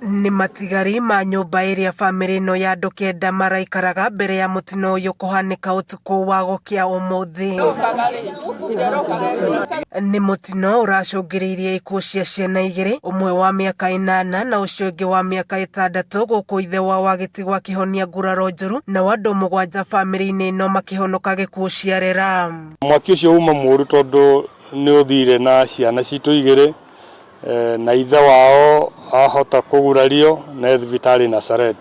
Ni matigari ma nyumba iria family no ya andu kenda maraikaraga mbere ya mutino uyu kuhanika utuku wa gukia umuthi. Ni mutino uracungiriirie ikuo cia ciana igiri, umwe wa miaka 8 na ucio ungi wa miaka 6 guku ithe wa wagitigwa kihonia nguraro njuru na andu 7 family-ini ino makihonoka gikuo ciarera. Mwaki ucio uma muru tondu ni uthire na ciana citu igiri na ithe wao ahota kugurario na thibitari Nazaret.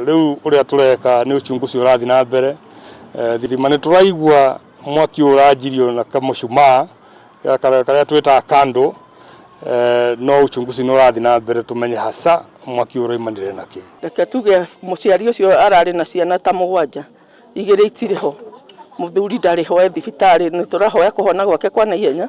Riu uria tureka ni uchunguzi urathi na mbere. Thirima ni turaigua mwaki urajirio na kamucuma karia twita kando, no uchunguzi no urathi na mbere tumenye hasa mwaki uraimanire naki. Reke tuge muciari ucio arari na ciana ta 7 igiri itiriho, muthuri ndari ho thibitari, ni turahoya kuhona gwake kwa naihenya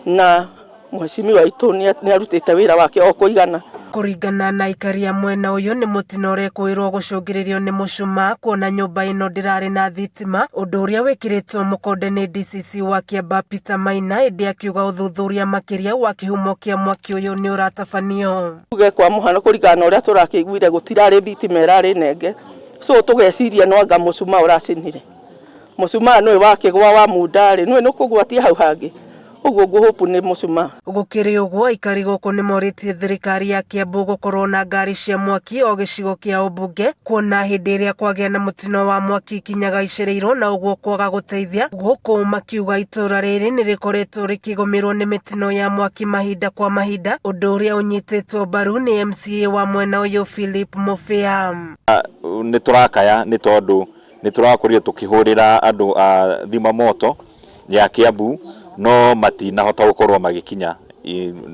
na mheshimiwa waitu ni arutite wira wake o kuigana. Kuringana na ikaria mwena uyu ni mutino urekwirwo gucungiririo ni mucuma kuona nyumba ino ndirari na thitima, undu uria wikiritwo mukonde ni DCC wa Kiambu Peter Maina, indi akiuga uthuthuria makiria wa kihumo kia mwaki uyu ni uratabanio. Tuge kwa muhano kuringana uria turakiguire gutirari thitima irari nenge, so tugeciria no anga mucuma uracinire. Mucuma no wakigwa wa mundari no nukugwatia hau hangi uguo guhopu ni mucuma. Gukiri uguo ikari guku ni moritie thirikari ya Kiambu gukorwo na ngari cia mwaki o gicigo kia ubunge, kuona hindi iria kwagia na mutino wa mwaki kinyaga icereirwo na uguo kwaga guteithia guku, makiuga itura riri ni rikoretwo rikigomirwo ni mitino ya mwaki mahinda kwa mahinda, undu uria unyititwo mbaru ni MCA wa mwena uyu Philip Mufia. Ni turakaya ni tondu ni turakoria tukihurira andu a thima moto ya Kiambu no matinahota gukorwo magikinya,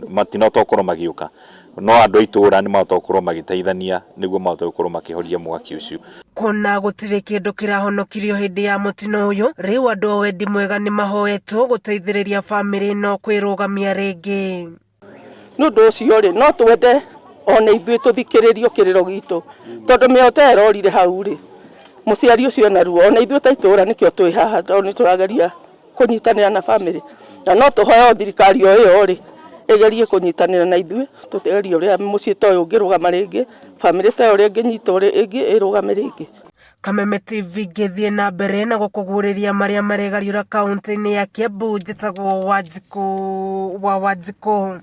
matinahota gukorwo magiuka, no andu itura ni mahota gukorwo magiteithania niguo mahota gukorwo makihoria mwaki ucio. Kuna gutire kindu kirahonokirio hindi ya mutino uyu, riu andu wendi mwega ni mahoetwo guteithiriria family no kwirugamia ringi. Nundu ucio ri no twende ona ithui tuthikiririo kiriro gitu tondu miote erorire hau ri muciari ucio na ruo ona ithui ta itura nikio twi haha ni turageria kunyitanira na family na no tuhoya thirikari o iyo ri igerie kunyitanira na ithui tutegerie uria mucii ta uyu ngirugama ringi, family ta uria nginyitwo ringi irugame ringi. Kameme TV githie na mbere na gukuguriria maria maregariura kaunti-ini ya Kiambu. Njitagwo Wanjiku wa Wanjiku.